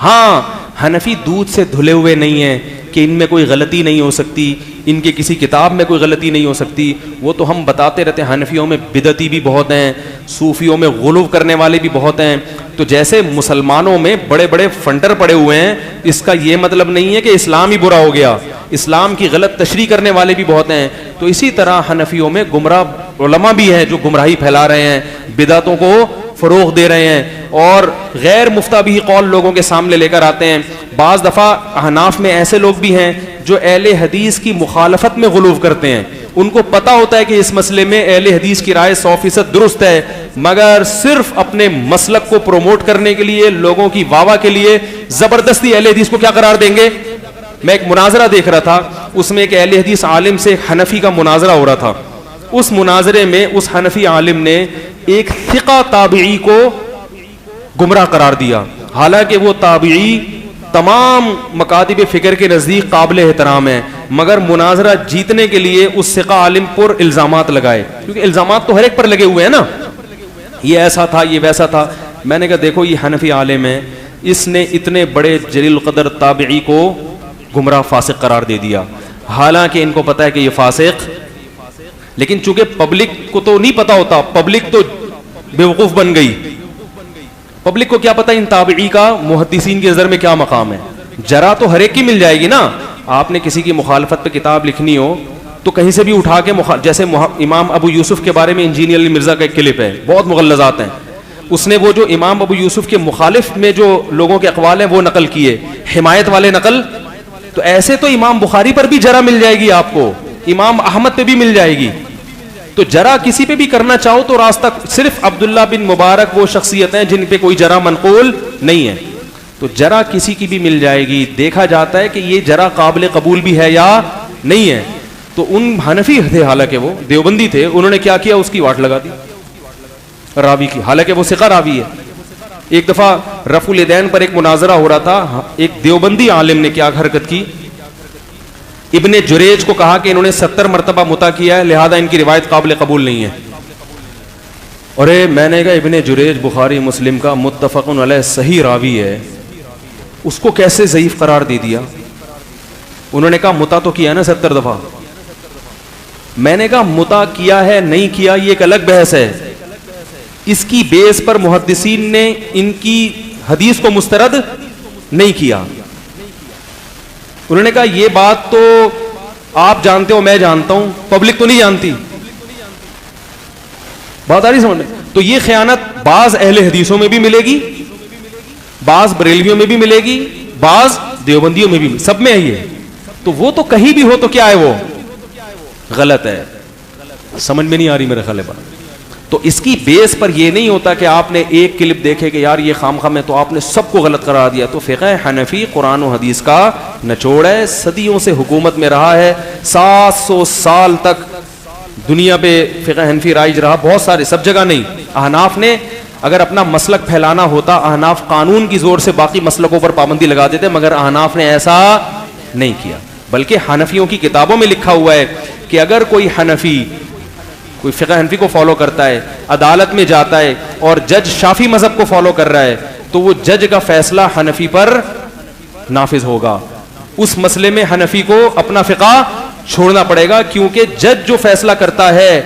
ہاں حنفی دودھ سے دھلے ہوئے نہیں ہیں کہ ان میں کوئی غلطی نہیں ہو سکتی, ان کے کسی کتاب میں کوئی غلطی نہیں ہو سکتی. وہ تو ہم بتاتے رہتے ہیں حنفیوں میں بدعتی بھی بہت ہیں, صوفیوں میں غلو کرنے والے بھی بہت ہیں. تو جیسے مسلمانوں میں بڑے بڑے فنڈر پڑے ہوئے ہیں, اس کا یہ مطلب نہیں ہے کہ اسلام ہی برا ہو گیا, اسلام کی غلط تشریح کرنے والے بھی بہت ہیں. تو اسی طرح حنفیوں میں گمراہ علماء بھی ہیں جو گمراہی پھیلا رہے ہیں, بدعتوں کو فروغ دے رہے ہیں اور غیر مفتہ بھی قول لوگوں کے سامنے لے کر آتے ہیں. بعض دفعہ احناف میں ایسے لوگ بھی ہیں جو اہل حدیث کی مخالفت میں غلو کرتے ہیں. ان کو پتہ ہوتا ہے کہ اس مسئلے میں اہل حدیث کی رائے 100% درست ہے, مگر صرف اپنے مسلک کو پروموٹ کرنے کے لیے, لوگوں کی واہ واہ کے لیے زبردستی اہل حدیث کو کیا قرار دیں گے. میں ایک مناظرہ دیکھ رہا تھا, اس میں ایک اہل حدیث عالم سے حنفی کا مناظرہ ہو رہا تھا. اس مناظرے میں اس حنفی عالم نے ایک ثقہ تابعی کو گمراہ قرار دیا, حالانکہ وہ تابعی تمام مکاتب فکر کے نزدیک قابل احترام ہے, مگر مناظرہ جیتنے کے لیے اس ثقہ عالم پر الزامات لگائے, کیونکہ الزامات تو ہر ایک پر لگے ہوئے ہیں نا, یہ ایسا تھا, یہ ویسا تھا. میں نے کہا دیکھو یہ حنفی عالم ہے, اس نے اتنے بڑے جلیل القدر تابعی کو گمراہ فاسق قرار دے دیا, حالانکہ ان کو پتا ہے کہ یہ فاسق, لیکن چونکہ پبلک کو تو نہیں پتا ہوتا, پبلک تو بیوقوف بن گئی. پبلک کو کیا پتا ان تابعی کا محدثین کی نظر میں کیا مقام ہے. جرا تو ہر ایک کی مل جائے گی نا. آپ نے کسی کی مخالفت پہ کتاب لکھنی ہو تو کہیں سے بھی اٹھا کے جیسے امام ابو یوسف کے بارے میں انجینئر علی مرزا کا ایک کلپ ہے, بہت مغلظات ہیں. اس نے وہ جو امام ابو یوسف کے مخالف میں جو لوگوں کے اقوال ہیں وہ نقل کیے, حمایت والے نقل. تو ایسے تو امام بخاری پر بھی جرا مل جائے گی آپ کو, امام احمد پہ بھی مل جائے گی. تو جرا کسی پہ بھی کرنا چاہو تو راستہ صرف عبداللہ بن مبارک وہ شخصیت ہیں جن پہ کوئی جرا منقول نہیں ہے. تو جرا کسی کی بھی مل جائے گی, دیکھا جاتا ہے کہ یہ جرا قابل قبول بھی ہے یا نہیں ہے. تو ان حنفی تھے, حالانکہ وہ دیوبندی تھے, انہوں نے کیا کیا, اس کی واٹ لگا دی راوی کی, حالانکہ وہ ثقہ راوی ہے. ایک دفعہ رفع الیدین پر ایک مناظرہ ہو رہا تھا, ایک دیوبندی عالم نے کیا حرکت کی, ابن جریج کو کہا کہ انہوں نے 70 مرتبہ مطع کیا ہے, لہذا ان کی روایت قابل قبول نہیں ہے. اور میں نے کہا ابن جریج بخاری مسلم کا متفق علیہ صحیح راوی ہے, اس کو کیسے ضعیف قرار دے دیا. انہوں نے کہا مطع تو کیا نا 70 دفعہ. میں نے کہا مطع کیا ہے نہیں کیا یہ ایک الگ بحث ہے, اس کی بیس پر محدثین نے ان کی حدیث کو مسترد نہیں کیا. انہوں نے کہا یہ بات تو آپ جانتے ہو, میں جانتا ہوں, پبلک تو نہیں جانتی. بات آ رہی سمجھ میں. تو یہ خیانت بعض اہل حدیثوں میں بھی ملے گی, بعض بریلویوں میں بھی ملے گی, بعض دیوبندیوں میں بھی, سب میں ہے یہ. تو وہ تو کہیں بھی ہو تو کیا ہے, وہ غلط ہے. سمجھ میں نہیں آ رہی میرے خیال میں. تو اس کی بیس پر یہ نہیں ہوتا کہ آپ نے ایک کلپ دیکھے کہ یار یہ خام خام ہے تو آپ نے سب کو غلط قرار دیا. تو فقہ حنفی قرآن و حدیث کا نچوڑ ہے, صدیوں سے حکومت میں رہا ہے, 700 سال تک دنیا پہ فقہ حنفی رائج رہا, بہت سارے, سب جگہ نہیں. احناف نے اگر اپنا مسلک پھیلانا ہوتا, احناف قانون کی زور سے باقی مسلکوں پر پابندی لگا دیتے, مگر احناف نے ایسا نہیں کیا. بلکہ حنفیوں کی کتابوں میں لکھا ہوا ہے کہ اگر کوئی حنفی, کوئی فقہ حنفی کو فالو کرتا ہے, عدالت میں جاتا ہے اور جج شافی مذہب کو فالو کر رہا ہے, تو وہ جج کا فیصلہ حنفی پر نافذ ہوگا. اس مسئلے میں حنفی کو اپنا فقہ چھوڑنا پڑے گا, کیونکہ جج جو فیصلہ کرتا ہے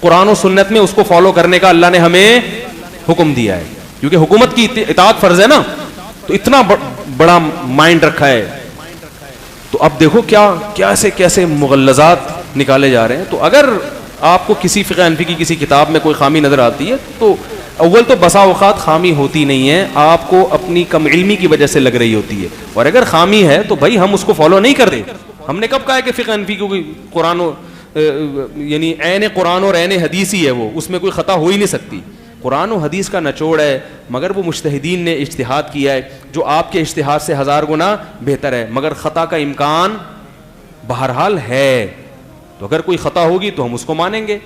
قرآن و سنت میں اس کو فالو کرنے کا اللہ نے ہمیں حکم دیا ہے, کیونکہ حکومت کی اطاعت فرض ہے نا. تو اتنا بڑا مائنڈ رکھا ہے. تو اب دیکھو کیسے مغلظات نکالے جا رہے ہیں. تو اگر آپ کو کسی فقہ حنفی کی کسی کتاب میں کوئی خامی نظر آتی ہے تو اول تو بسا اوقات خامی ہوتی نہیں ہے, آپ کو اپنی کم علمی کی وجہ سے لگ رہی ہوتی ہے. اور اگر خامی ہے تو بھائی ہم اس کو فالو نہیں کرتے. ہم نے کب کہا ہے کہ فقہ حنفی کو قرآن یعنی عین قرآن اور عین حدیث ہی ہے, وہ اس میں کوئی خطا ہو ہی نہیں سکتی. قرآن و حدیث کا نچوڑ ہے, مگر وہ مجتہدین نے اجتہاد کیا ہے جو آپ کے اجتہاد سے 1000 گنا بہتر ہے, مگر خطا کا امکان بہرحال ہے. تو اگر کوئی خطا ہوگی تو ہم اس کو مانیں گے.